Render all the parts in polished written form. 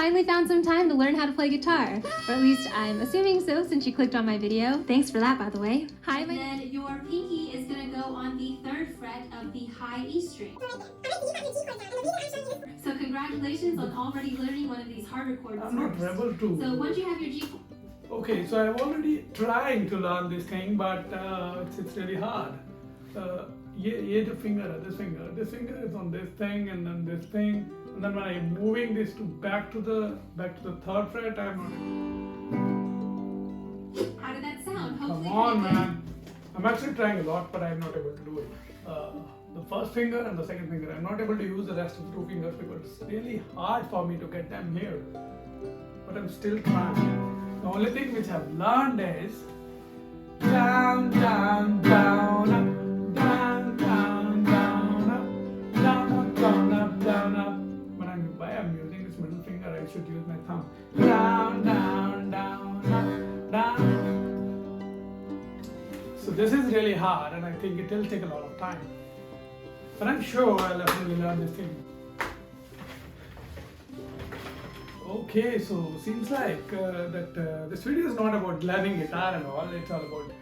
finally found some time to learn how to play guitar. Or at least I'm assuming so since you clicked on my video. Thanks for that, by the way. Hi, and then your pinky is going to go on the 3rd fret of the high E string. So congratulations on already learning one of these harder chords. I'm not able to. So once you have your G. Okay, so I'm already trying to learn this thing, but it's really hard. This finger is on this thing, and then this thing, and then when I'm moving this back to the 3rd fret, I'm not. How did that sound? Come on, man! I'm actually trying a lot, but I'm not able to do it. The first finger and the second finger, I'm not able to use the rest of the 2 fingers because it's really hard for me to get them here. But I'm still trying. The only thing which I've learned is down, down, down, up, down, down, down, up, down, up, down, up, down, up. When I'm using this middle finger, I should use my thumb. Down, down, down, up, down. So this is really hard, and I think it will take a lot of time. But I'm sure I'll definitely learn this thing. Okay, so seems like that this video is not about learning guitar and all. It's all about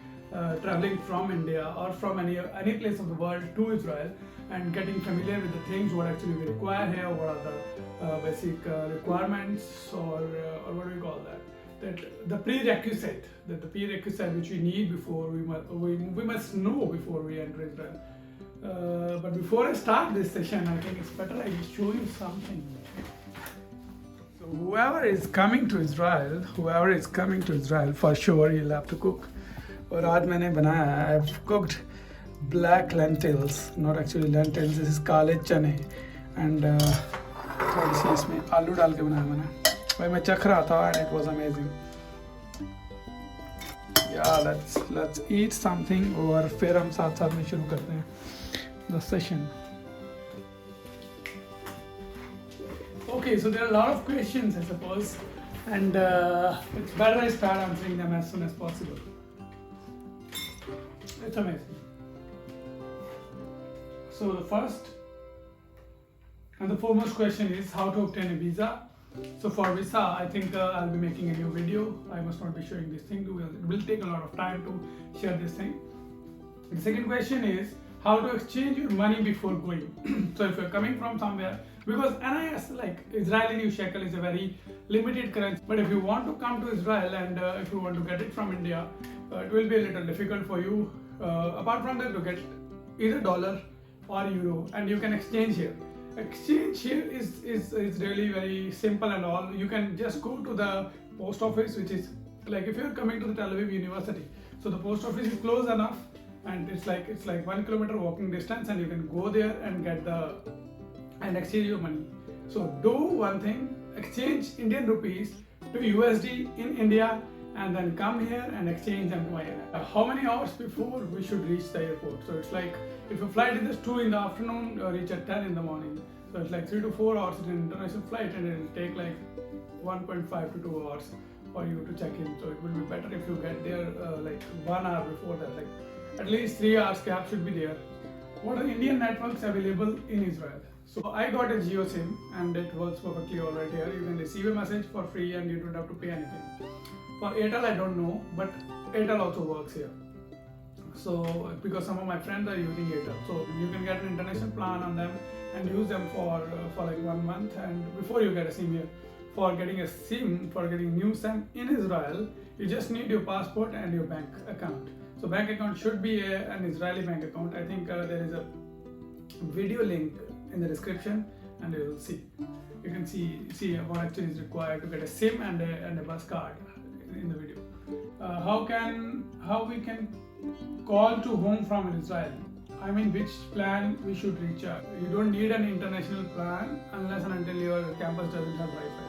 traveling from India or from any place of the world to Israel and getting familiar with the things what actually we require here, what are the basic requirements, or what do we call that? That the prerequisite which we need before we must know before we enter Israel. But before I start this session, I think it's better I show you something. So whoever is coming to Israel, for sure you'll have to cook. और आज मैंने बनाया, I've cooked black lentils, not actually lentils, this is काले चने, and थोड़ी सी इसमें आलू डाल के बनाया मैंने. भाई मैं चख रहा था and it was amazing. Yeah, let's eat something और फिर हम साथ में शुरू करते हैं the session. Okay, so there are a lot of questions, I suppose, and it's better I start answering them as soon as possible. It's amazing. So the first and the foremost question is how to obtain a visa. So for visa, I think I'll be making a new video. I must not be showing this thing. It will take a lot of time to share this thing. The second question is how to exchange your money before going. So if you're coming from somewhere, because NIS, like Israeli new shekel, is a very limited currency. But if you want to come to Israel and if you want to get it from India, it will be a little difficult for you. Apart from that, to get either dollar or euro, and you can exchange here. Exchange here is really very simple and all. You can just go to the post office, which is like if you're coming to the Tel Aviv University. So the post office is close enough, and it's like 1 kilometer walking distance, and you can go there and get and exchange your money. So do one thing: exchange Indian rupees to USD in India, and then come here and exchange them to INR. How many hours before we should reach the airport? So it's like if your flight is 2 in the afternoon, reach at 10 in the morning. So it's like 3 to 4 hours in an international flight, and it will take like 1.5 to 2 hours for you to check in. So it will be better if you get there like 1 hour before that. Like at least 3 hours gap should be there. What are the Indian networks available in Israel? So I got a Jio SIM, and it works perfectly alright here. You can receive a message for free and you don't have to pay anything. For Airtel I don't know, but Airtel also works here. So because some of my friends are using Airtel, so you can get an international plan on them and use them for like 1 month. And before you get a SIM here, for getting a SIM, for getting new SIM in Israel, you just need your passport and your bank account. So bank account should be an Israeli bank account. I think there is a video link in the description, and you will see. You can see what actually is required to get a SIM and a bus card in the video. How we can call to home from Israel? I mean, which plan we should recharge? You don't need an international plan unless and until your campus doesn't have Wi-Fi.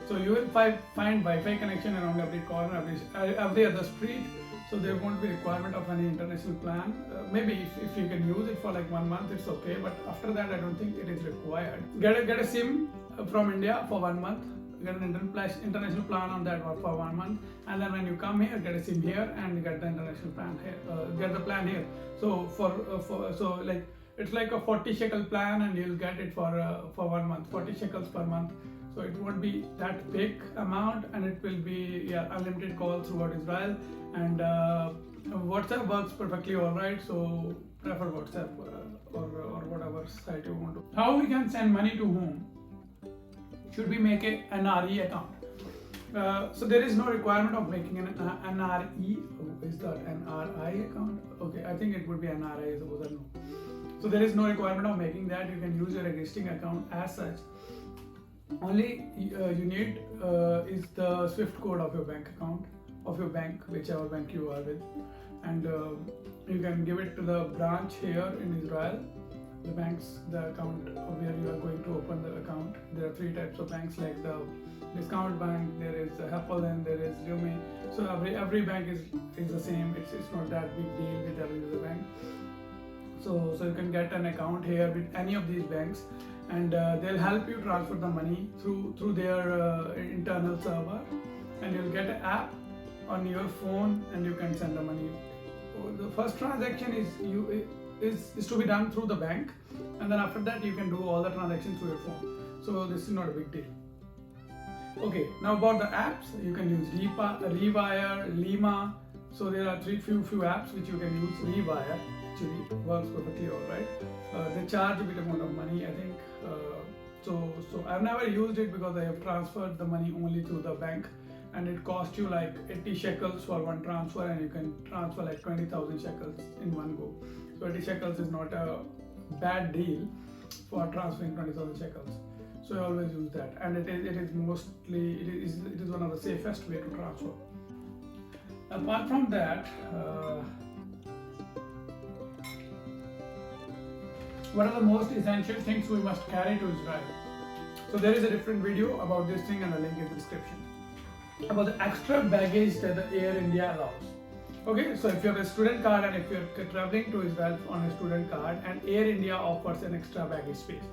So you will find Wi-Fi connection around every corner, every other street. So there won't be requirement of any international plan. Maybe if you can use it for like 1 month, it's okay. But after that, I don't think it is required. Get a SIM from India for 1 month. Get an international plan on that for 1 month, and then when you come here, get a SIM here and get the international plan here. Get the plan here. So so like it's like a 40 shekel plan, and you'll get it for 1 month. 40 shekels per month. So it won't be that big amount, and it will be unlimited calls throughout Israel. And WhatsApp works perfectly alright, so prefer WhatsApp or whatever site you want to. How we can send money to whom? Should we make an NRE account? So there is no requirement of making an NRE. Oh, is that NRI account? Okay, I think it would be NRI, I suppose. I don't know. So there is no requirement of making that. You can use your existing account as such. Only you need is the SWIFT code of your bank account, of your bank, whichever bank you are with, and you can give it to the branch here in Israel. The banks, the account where you are going to open the account. There are 3 types of banks, like the discount bank, there is Heppel, and there is Lumi. So every bank is the same. It's not that big deal with every other bank. So you can get an account here with any of these banks, and they'll help you transfer the money through their internal server, and you'll get an app on your phone, and you can send the money. The first transaction is to be done through the bank, and then after that you can do all the transactions through your phone. So this is not a big deal. Okay, now about the apps, you can use Rewire, Lima. So there are few apps which you can use. Rewire actually works perfectly alright. They charge a bit amount of money, I think. So I've never used it because I have transferred the money only through the bank, and it costs you like 80 shekels for one transfer, and you can transfer like 20,000 shekels in one go. So 80 shekels is not a bad deal for transferring 20,000 shekels. So I always use that, and it is one of the safest way to transfer. Apart from that, what are the most essential things we must carry to Israel? So there is a different video about this thing, and a link in the description, about the extra baggage that the Air India allows. Okay, so if you have a student card, and if you're traveling to Israel on a student card, and Air India offers an extra baggage space.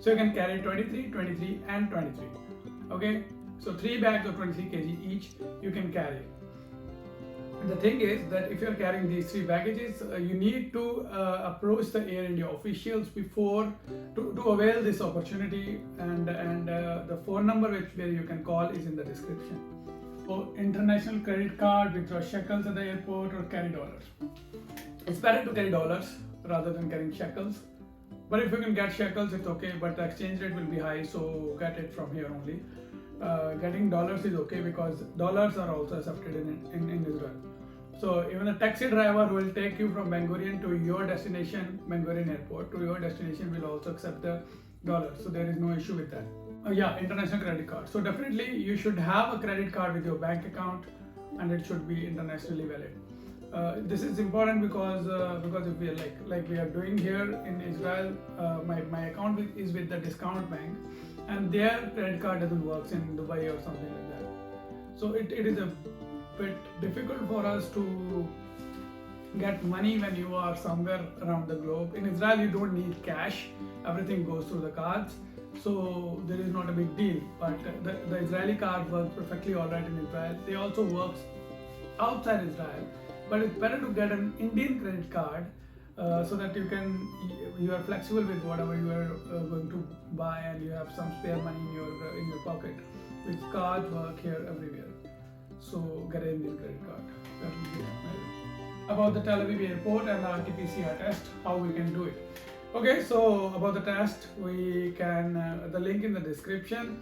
So you can carry 23, 23 and 23. Okay, so 3 bags of 23 kg each you can carry. And the thing is that if you're carrying these 3 baggages, you need to approach the Air India officials before to avail this opportunity, and the phone number where you can call is in the description. For international credit card, withdraw shekels at the airport, or carry dollars. It's better to carry dollars rather than carrying shekels. But if you can get shekels, it's okay, but the exchange rate will be high, so get it from here only. Getting dollars is okay because dollars are also accepted in Israel. So even the taxi driver who will take you from Ben Gurion to your destination, Ben Gurion airport, to your destination, will also accept the dollars. So there is no issue with that. International credit card. So definitely you should have a credit card with your bank account, and it should be internationally valid. This is important because if we are like we are doing here in Israel, my account is with the discount bank, and their credit card doesn't work in Dubai or something like that. So it is a bit difficult for us to get money when you are somewhere around the globe. In Israel, you don't need cash; everything goes through the cards, so there is not a big deal. But the Israeli card works perfectly alright in Israel. They also works outside Israel. But it's better to get an Indian credit card so that you are flexible with whatever you are going to buy, and you have some spare money in your pocket. Which cards work here everywhere. So get an Indian credit card. That will be it. About the Tel Aviv airport and the RT-PCR test, how we can do it. Okay, so about the test, we can the link in the description.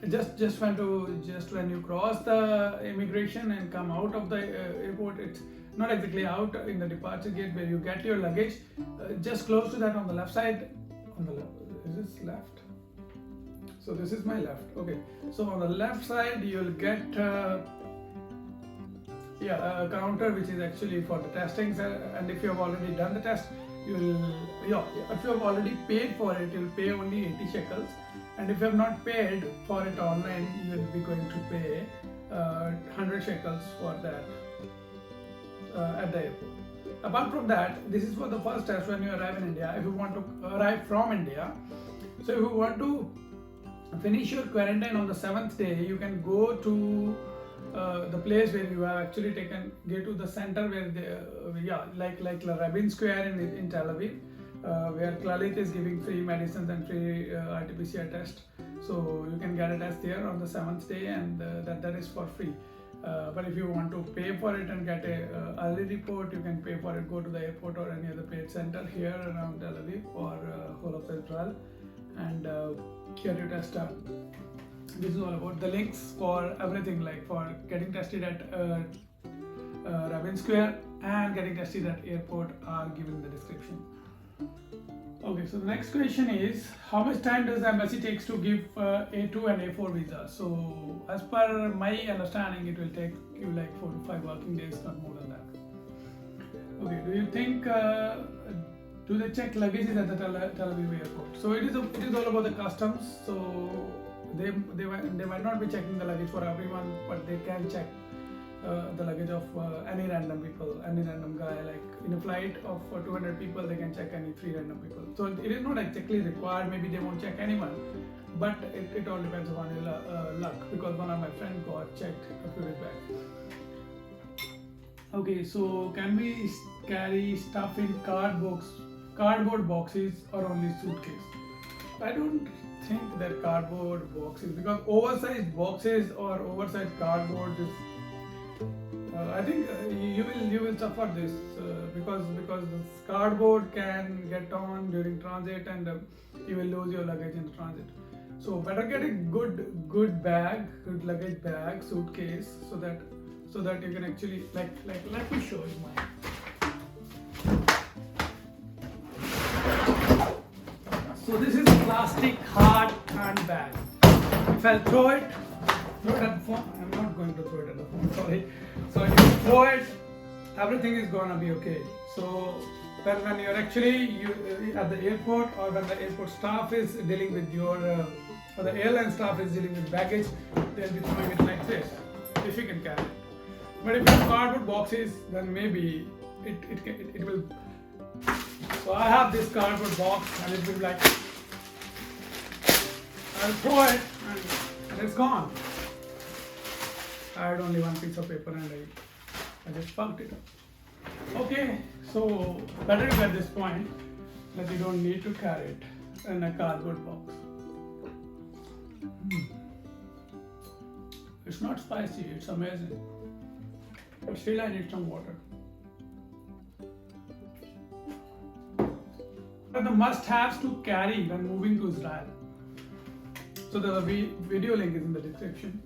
Just when you cross the immigration and come out of the airport, it's not exactly out in the departure gate where you get your luggage. Just close to that on the left side. On the left, is this left? So this is my left. Okay, so on the left side you'll get a counter which is actually for the testing. And if you have already done the test, if you have already paid for it, you'll pay only 80 shekels. And if you have not paid for it online, you will be going to pay 100 shekels for that at the airport. Apart from that, this is for the first test when you arrive in India. If you want to arrive from India, so if you want to finish your quarantine on the 7th day, you can go to the place where you have actually get to the center where like Rabin Square in Tel Aviv, where Clalit is giving free medicines and free RT-PCR test. So you can get a test there on the 7th day, and that is for free. But if you want to pay for it and get a early report, you can pay for it. Go to the airport or any other paid center here around Tel Aviv or whole of Israel, and get your test done. This is all about the links for everything, like for getting tested at Rabin Square and getting tested at airport are given in the description. Okay, so the next question is, how much time does the embassy takes to give A2 and A4 visa? So as per my understanding, it will take you like 4 to 5 working days, not more than that. Okay, do you think do they check luggages at the Tel Aviv airport? So it is all about the customs. So they might not be checking the luggage for everyone, but they can check the luggage of any random people, any random guy. Like in a flight of 200 people, they can check any 3 random people. So it is not exactly required. Maybe they won't check anyone, but it all depends upon your luck. Because one of my friends got checked a few days back. Okay, so can we carry stuff in cardboard boxes or only suitcase? I don't think they're cardboard boxes, because oversized boxes or oversized cardboard is I think you will suffer this because this cardboard can get on during transit, and you will lose your luggage in transit. So better get a good bag, good luggage bag, suitcase, so that you can actually like let me show you mine. So this is plastic hard handbag. If I'll throw it at the phone, I'm not going to throw it at the phone, sorry. So if you throw it, everything is gonna be okay. So then when you're actually at the airport, or when the airport staff is dealing with your, or the airline staff is dealing with baggage, they'll be throwing it like this, if you can carry it. But if you have cardboard boxes, then maybe it will. So I have this cardboard box, and it will be like, I'll throw it and it's gone. I had only one piece of paper and I just punked it up. Okay, so better at this point that you don't need to carry it in a cardboard box. It's not spicy, it's amazing. But still I need some water. What are the must-haves to carry when moving to Israel? So the video link is in the description.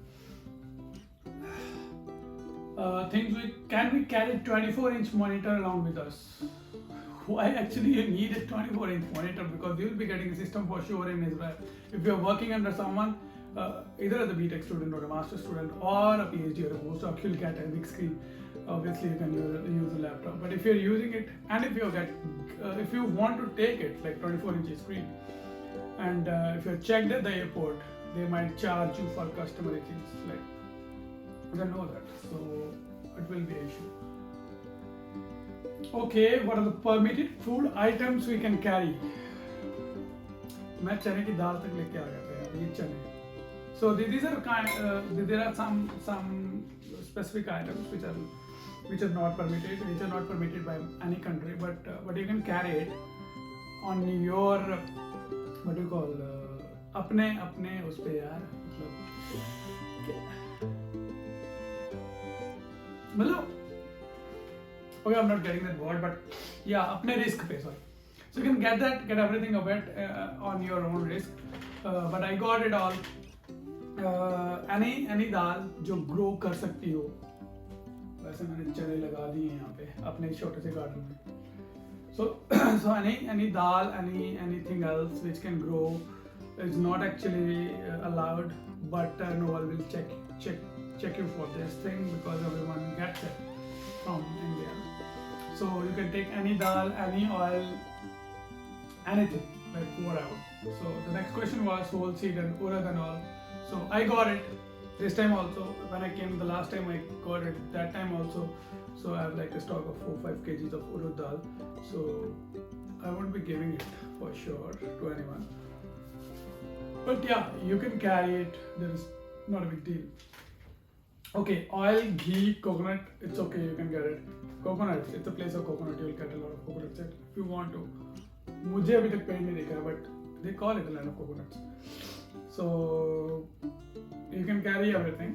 Can we carry 24-inch monitor along with us? Why actually you need a 24-inch monitor? Because you will be getting a system for sure in Israel. If you are working under someone, either as a BTech student or a master student or a PhD or a postdoc, you'll get a big screen. Obviously you can use a laptop, but if you're using it, and if you want to take it like 24-inch screen, and if you're checked at the airport, they might charge you for customary things, like you can know that, so it will be an issue. Okay, what are the permitted food items we can carry? मैं चने की दाल तक लेके आ गया था ये चने. So these are there are some specific items which are not permitted by any country, but you can carry it on your what do you call अपने उस पे यार मतलब okay, I'm not getting that word, but yeah, अपने risk पे, sorry. So you can get everything of it on your own risk, but I got it all. any दाल जो grow कर सकती हो, वैसे मैंने चने लगा दिए हैं यहाँ पे अपने छोटे से गार्डन में. So any dal, anything else which can grow is not actually allowed, but no one will check you for this thing, because everyone gets it from India. So you can take any dal, any oil, anything, like whatever. So the next question was whole seed and urad and all. So I got it this time also. When I came the last time, I got it that time also. So I have like a stock of 4-5 kgs of urad dal. So I won't be giving it for sure to anyone. But yeah, you can carry it. There is not a big deal. Okay, oil, ghee, coconut. It's okay. You can get it. Coconut. It's a place of coconut. You will get a lot of coconuts if you want to. मुझे अभी तक पेड़ नहीं देखा है, but they call it a land of coconuts. so you can carry everything.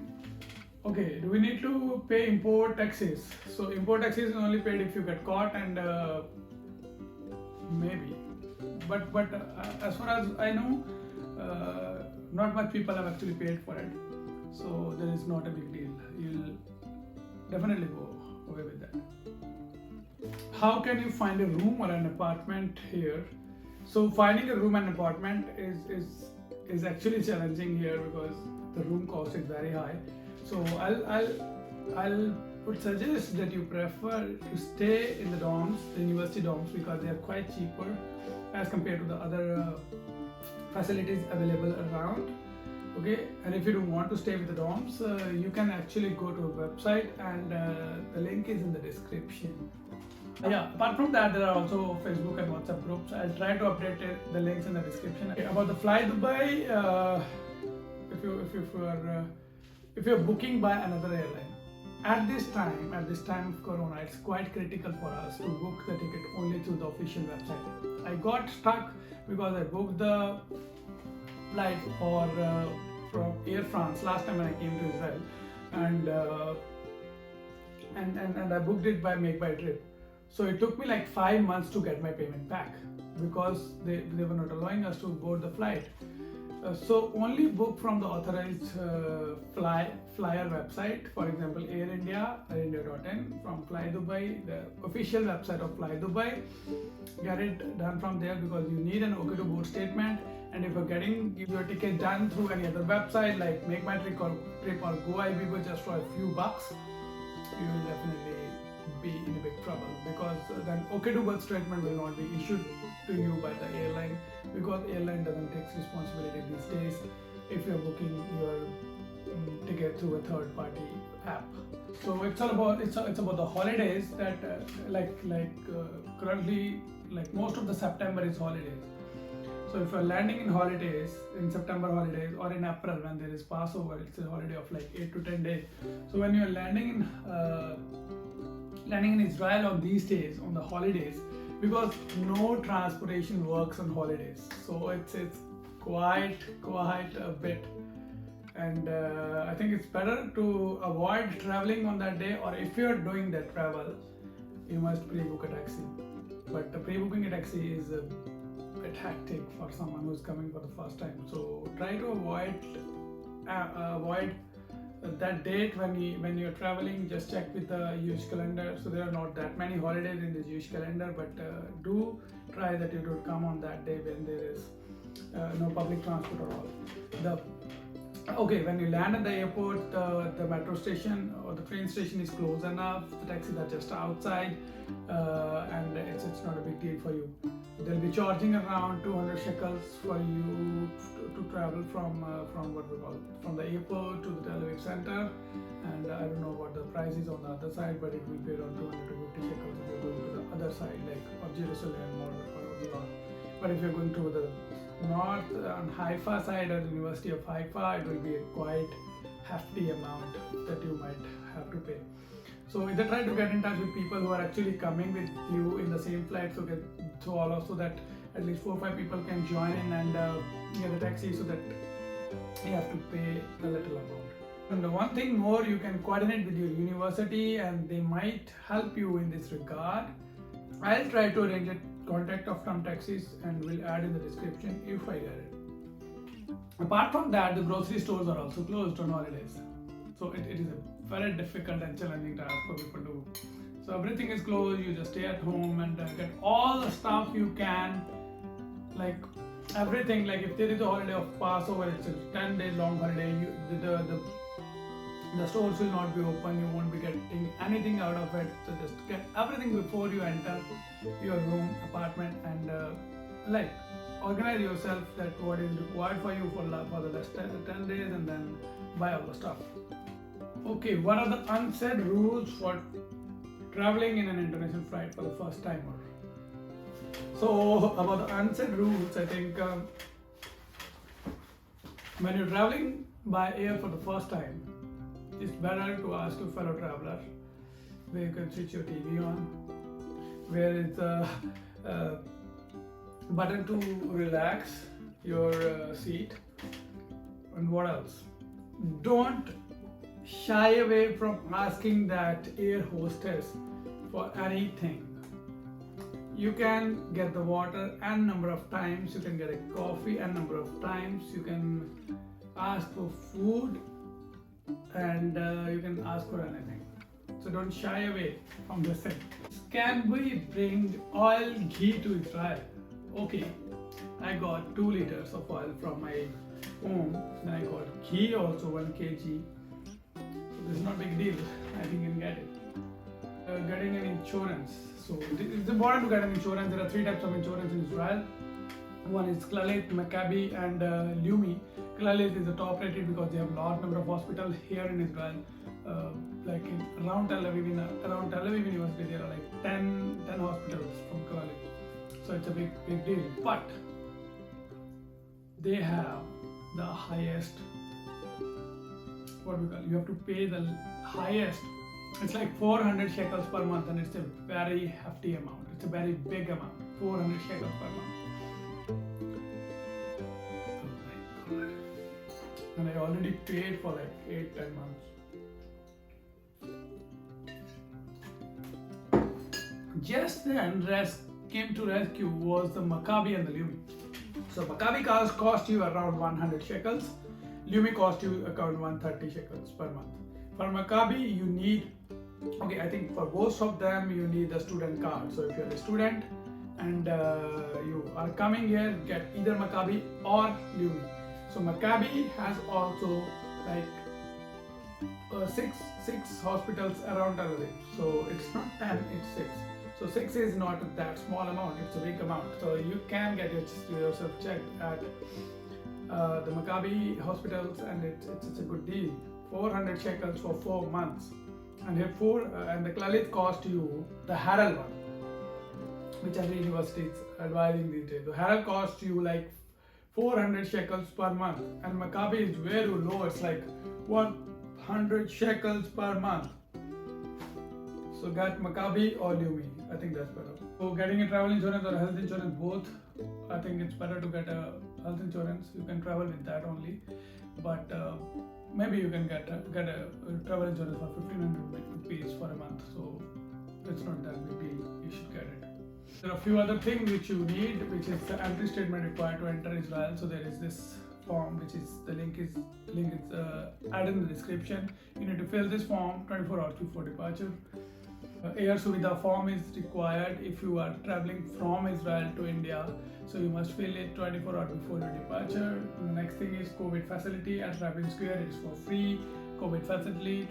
Okay, do we need to pay import taxes? So import taxes is only paid if you get caught, and maybe, but as far as I know, not much people have actually paid for it, so there is not a big deal. You'll definitely go away with that. How can you find a room or an apartment here? So finding a room and apartment is actually challenging here because the room cost is very high. So I would suggest that you prefer to stay in the dorms, the university dorms, because they are quite cheaper as compared to the other facilities available around. Okay, and if you don't want to stay with the dorms, you can actually go to a website, and the link is in the description. Yeah, apart from that, there are also Facebook and WhatsApp groups. I'll try to update the links in the description. Okay, about the Fly Dubai, if you're booking by another airline, at this time of Corona, it's quite critical for us to book the ticket only through the official website. I got stuck because I booked the flight from Air France last time when I came to Israel, and I booked it by Make My Trip. So it took me like 5 months to get my payment back because they were not allowing us to board the flight. So only book from the authorized flyer website, for example Air India, airindia.in, from Fly Dubai, the official website of Fly Dubai. Get it done from there because you need an OK to board statement. And if you're getting your ticket done through any other website like Make My Trip or Go IBGO just for a few bucks, you will definitely be in a big trouble, because then OK to board statement will not be issued to you by the airline, because airline doesn't take responsibility these days if you're booking your ticket through a third party app. So it's about the holidays that currently, like most of the September is holidays. So if you're landing in holidays, in September holidays, or in April when there is Passover, it's a holiday of like 8 to 10 days. So when you're landing in Israel on these days, on the holidays, because no transportation works on holidays, so it's quite a bit, and I think it's better to avoid traveling on that day, or if you're doing that travel, you must pre-book a taxi. But pre-booking a taxi is a bit hectic for someone who's coming for the first time, so try to avoid that date when you're traveling. Just check with the Jewish calendar. So there are not that many holidays in the Jewish calendar, but do try that you don't come on that day when there is no public transport at all. When you land at the airport, the metro station or the train station is close enough. The taxis are just outside, and it's not a big deal for you. They'll be charging around 200 shekels for you to travel from the airport to the Tel Aviv center, and I don't know what the price is on the other side, but it will be around 200 to 50 shekels if you're going to the other side, like of Jerusalem or Lebanon. But if you're going to the north on Haifa side or the University of Haifa, it will be a quite hefty amount that you might have to pay. So either try to get in touch with people who are actually coming with you in the same flight, so that at least 4 or 5 people can join in and get a taxi, so that you have to pay a little amount. And one thing more, you can coordinate with your university and they might help you in this regard. I'll try to arrange a contact of some taxis and will add in the description if I get it. Apart from that, the grocery stores are also closed on holidays, so it is a very difficult and challenging task for people to do. So everything is closed. You just stay at home and get all the stuff you can, like everything. Like if there is a holiday of Passover, it's a 10-day long holiday, the stores will not be open, you won't be getting anything out of it. So just get everything before you enter your room, apartment, and organize yourself that what is required for you for the last 10 days, and then buy all the stuff. Okay, what are the unsaid rules for traveling in an international flight for the first timer? So about the unsaid rules, I think when you're traveling by air for the first time, it's better to ask your fellow traveler where you can switch your TV on, where is the button to relax your seat, And what else? Don't shy away from asking that air hostess for anything. You can get the water n number of times, you can get a coffee n number of times, you can ask for food, and you can ask for anything. So don't shy away from this thing. Can we bring oil ghee to Israel? Okay, I got 2 liters of oil from my home, then I got ghee also 1 kg. So this is not a big deal, I think you can get it. Getting an insurance. So it's important to get an insurance. There are 3 types of insurance in Israel. One is Clalit, Maccabi, and Leumi. Clalit is the top rated because they have a large number of hospitals here in Israel. Like around Tel Aviv University, there are like 10 hospitals from Clalit. So it's a big deal. But they have the highest, what we call, you have to pay the highest. It's like 400 shekels per month, and it's a very hefty amount. It's a very big amount, 400 shekels per month. Oh my God. And I already paid for like 8-10 months. Just then, came to rescue was the Maccabi and the Leumi. So Maccabi cars cost you around 100 shekels. Leumi cost you around 130 shekels per month. For Maccabi, you need, okay, I think for both of them, you need a student card. So if you're a student and you are coming here, get either Maccabi or Leumi. So Maccabi has also like 6 hospitals around Tel Aviv. So it's not 10, it's 6. So 6 is not that small amount, it's a big amount. So you can get yourself checked at the Maccabi hospitals, and it's a good deal. 400 shekels for 4 months. And and the Clalit cost you the Harel one, which every university is advising these days. The Harel cost you like 400 shekels per month, and Maccabi is very low, it's like 100 shekels per month. So get Maccabi or Leumi, I think that's better. So getting a travel insurance or a health insurance, both, I think it's better to get a health insurance. You can travel with that only, but maybe you can get a travel insurance for 1,500 rupees for a month. So it's not that big deal. You should get it. There are a few other things which you need, which is the entry statement required to enter Israel. So there is this form, which is the link is added in the description. You need to fill this form 24 hours before departure. Air Suvidha form is required if you are traveling from Israel to India, so you must fill it 24 hours before your departure. The next thing is COVID facility at Rabin Square, it is for free. COVID facility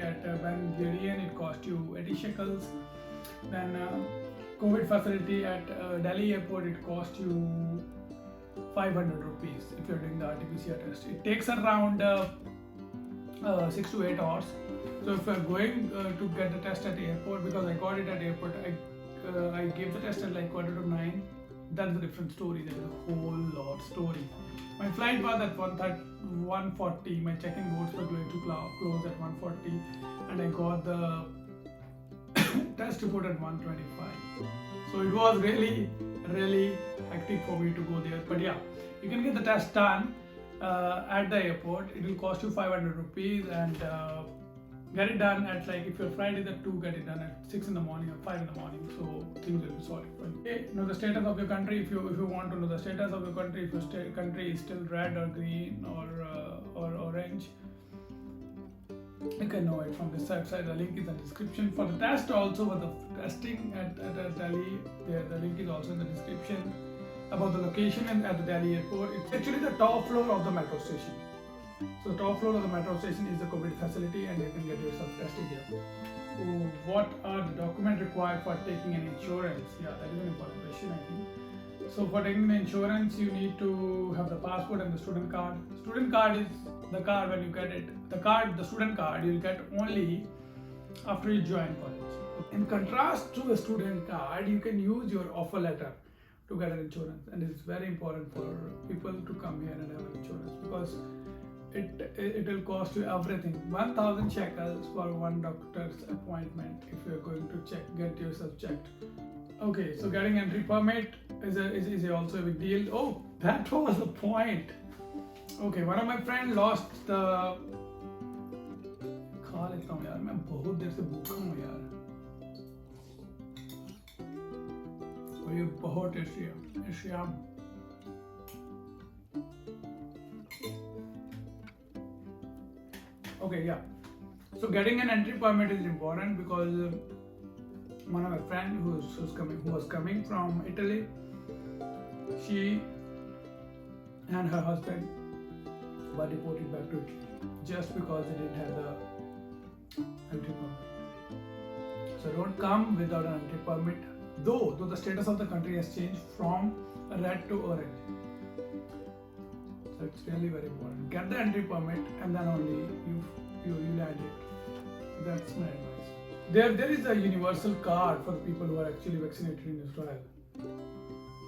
at Ben Gurion, it cost you 80 shekels. Then COVID facility at Delhi airport, it cost you 500 rupees if you are doing the RT-PCR test. It takes around 6 to 8 hours. So if you are going to get the test at the airport, because I got it at the airport, I gave the test at like 8:45. That's a different story. There is a whole lot story. My flight was at 1:40. My check-in boards were going to close at 1:40, and I got the test report at 1:25. So it was really hectic for me to go there. But yeah, you can get the test done at the airport. It will cost you 500 rupees, and get it done at, like, if your flight is at 2, get it done at 6 in the morning or 5 in the morning, so things will be sorted. Okay, know the status of your country. If you want to know the status of your country, if your country is still red or green or orange, you can know it from this website. The link is in the description. For the test also, for the testing at Delhi, the link is also in the description. About the location at the Delhi airport, it's actually the top floor of the metro station. So the top floor of the metro station is the COVID facility, and you can get yourself tested here. So what are the documents required for taking an insurance? Yeah, that is an important question, I think. So for taking the insurance, you need to have the passport and the student card. Student card is the card when you get it. The student card, you'll get only after you join college. In contrast to a student card, you can use your offer letter to get an insurance, and it's very important for people to come here and have an insurance, because it will cost you everything. 1,000 shekels for one doctor's appointment if you're going to get yourself checked. Okay, so getting entry permit is also a big deal. Oh, that was the point. Okay, one of my friends lost the. खा लेता हूँ यार, मैं बहुत देर से भूखा हूँ यार, और ये बहुत टेस्टी है। Okay, yeah. So getting an entry permit is important because one of my friends who was coming from Italy, she and her husband were deported back to Italy just because they didn't have the entry permit. So don't come without an entry permit, though the status of the country has changed from red to orange. So it's really very important. Get the entry permit and then only you land it. That's my advice. There is a universal card for the people who are actually vaccinated in Israel.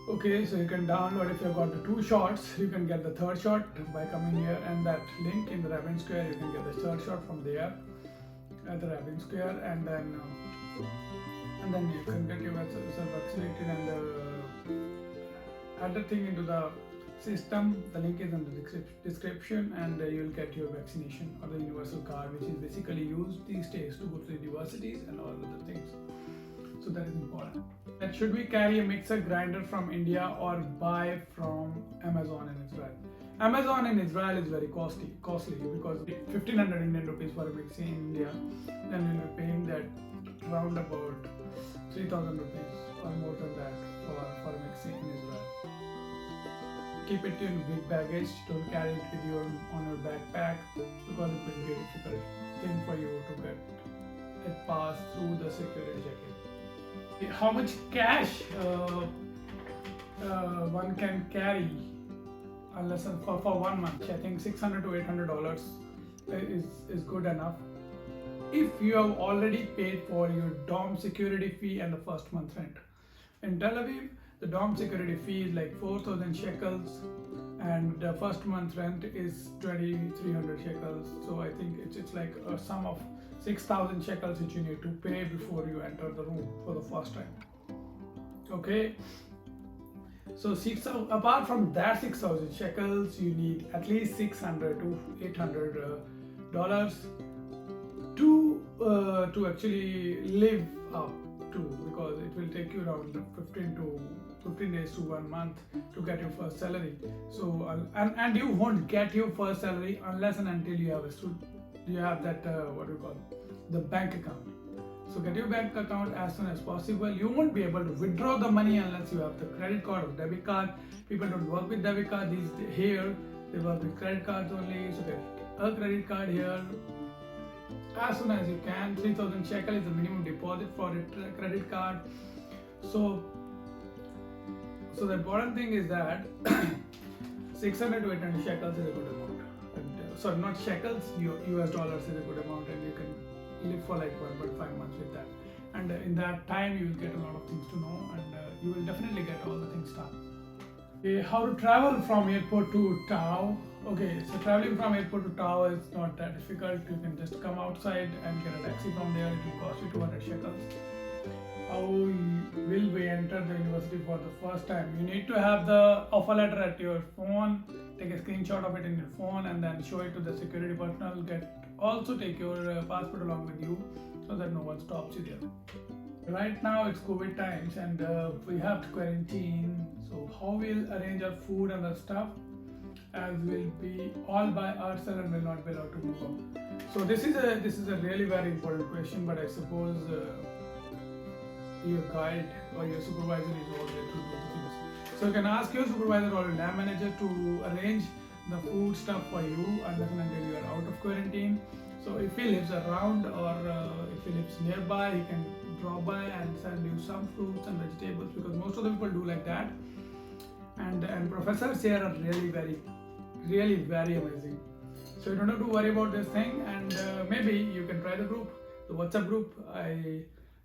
Okay, so you can download, if you've got the 2 shots, you can get the 3rd shot by coming here, and that link in the Rabin Square, you can get the 3rd shot from there at the Rabin Square, and then you can get yourself vaccinated and add the thing into the system. The link is in the description, and you'll get your vaccination or the universal card, which is basically used these days to go to the universities and all other things. So that is important. And should we carry a mixer grinder from India or buy from Amazon in Israel? Amazon in Israel is very costly because 1500 Indian rupees for a mixer in India, then you'll be paying that round about 3000 rupees or more than that for a mixer in Israel. Keep it in big baggage, don't carry it with you on your backpack because it will be a difficult thing for you to get it passed through the security check-in. How much cash one can carry unless for 1 month? I think $600 to $800 is good enough if you have already paid for your dorm security fee and the first month rent. In Tel Aviv, the dorm security fee is like 4,000 shekels and the first month rent is 2,300 shekels. So I think it's like a sum of 6,000 shekels which you need to pay before you enter the room for the first time. Okay, so apart from that 6,000 shekels, you need at least $600 to $800 to actually live up to, because it will take you around 15 days to 1 month to get your first salary. So and you won't get your first salary unless and until you have that the bank account. So get your bank account as soon as possible. You won't be able to withdraw the money unless you have the credit card or debit card. People don't work with debit card here, they work with credit cards only. So get a credit card here as soon as you can. 3,000 shekel is the minimum deposit for a credit card. So the important thing is that 600 to 800 shekels is a good amount. Sorry, not shekels, US dollars is a good amount, and you can live for like 1.5 months with that. And in that time, you will get a lot of things to know, and you will definitely get all the things done. Okay, how to travel from airport to Tau? Okay, so traveling from airport to Tau is not that difficult. You can just come outside and get a taxi from there. It will cost you 200 shekels. How will we enter the university for the first time? You need to have the offer letter at your phone. Take a screenshot of it in your phone and then show it to the security personnel. Also take your passport along with you so that no one stops you there. Right now it's COVID times and we have to quarantine. So how we'll arrange our food and the stuff, as we'll be all by ourselves and will not be allowed to move out. So this is a really very important question, but I suppose your guide or your supervisor is all there to do things. So you can ask your supervisor or your lab manager to arrange the food stuff for you until you are out of quarantine. So if he lives around or if he lives nearby, he can drop by and send you some fruits and vegetables, because most of the people do like that. And professors here are really very amazing. So you don't have to worry about this thing, and maybe you can try the group, the WhatsApp group,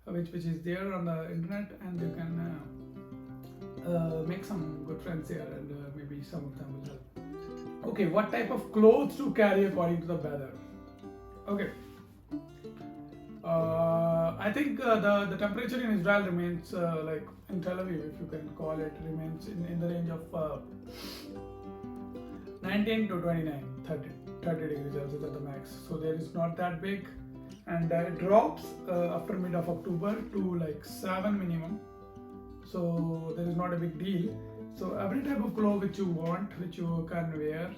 which is there on the internet, and you can make some good friends here, and maybe some of them will help. Okay, what type of clothes to carry according to the weather? Okay, I think the temperature in Israel remains like in Tel Aviv, if you can call it, remains in the range of 19 to 29, 30 degrees Celsius at the max. So there is not that big, and it drops after mid of October to like 7 minimum. So there is not a big deal. So every type of clothes which you want, which you can wear,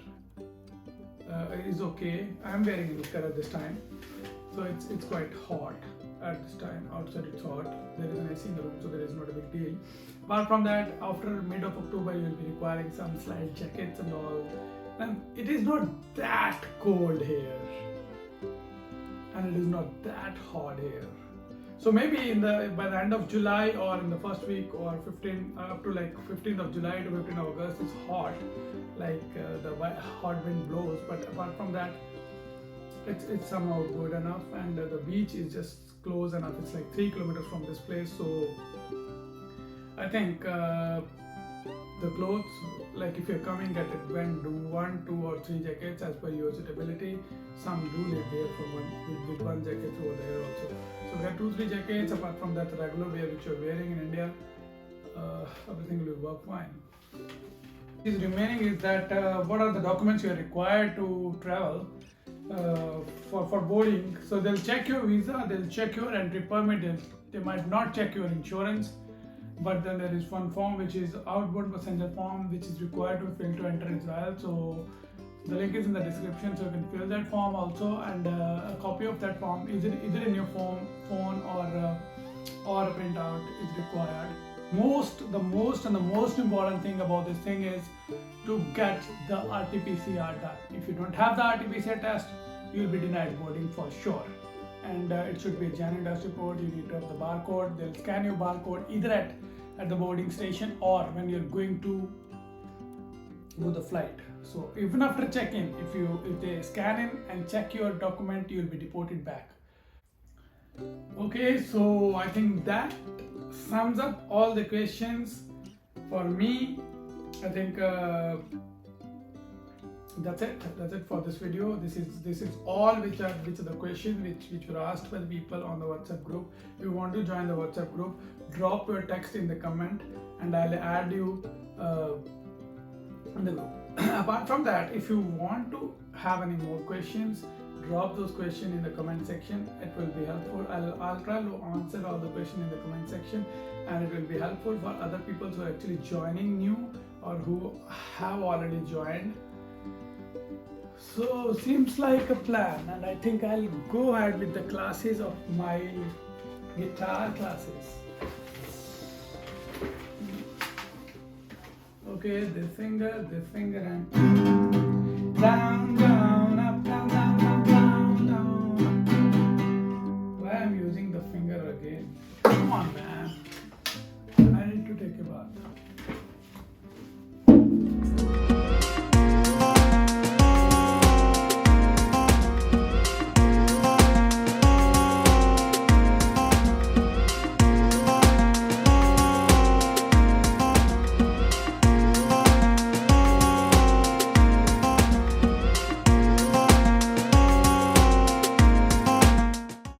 is okay. I am wearing a knicker at this time, so it's quite hot at this time. Outside it's hot. There is an AC in the room, so there is not a big deal. Apart from that, after mid of October, you will be requiring some slight jackets and all. And it is not that cold here, and it is not that hot here. So maybe by the end of July or in the first week or up to like 15th of July to 15th of August, it's hot, like the hot wind blows. But apart from that, it's somehow good enough, and the beach is just close enough. It's like 3 kilometers from this place, so I think the clothes, like if you're coming, get it, when do 1, 2 or 3 jackets as per your suitability. Some do live there with one jacket over there also. So get 2-3 jackets. Apart from that, the regular wear which you're wearing in India, everything will work fine. What is remaining is that what are the documents you are required to travel for boarding. So they'll check your visa, they'll check your entry permit, they might not check your insurance. But then there is one form which is outbound passenger form, which is required to fill to enter Israel. So the link is in the description, so you can fill that form also, and a copy of that form either in your phone or a printout is required. The most important thing about this thing is to get the RT-PCR done. If you don't have the RT-PCR test, you will be denied boarding for sure. And it should be a genuine test report. You need to have the barcode. They'll scan your barcode either at the boarding station or when you're going to do the flight. So even after check-in, if they scan in and check your document, you'll be deported back. Okay, so I think that sums up all the questions for me. I think that's it for this video. This is all which are the questions which were asked by the people on the WhatsApp group. If you want to join the WhatsApp group, drop your text in the comment and I'll add you in the group. Apart from that, if you want to have any more questions, drop those questions in the comment section. It will be helpful. I'll try to answer all the questions in the comment section, and it will be helpful for other people who are actually joining new or who have already joined. So seems like a plan, and I think I'll go ahead with the classes of my guitar classes. Okay, this finger and down, down.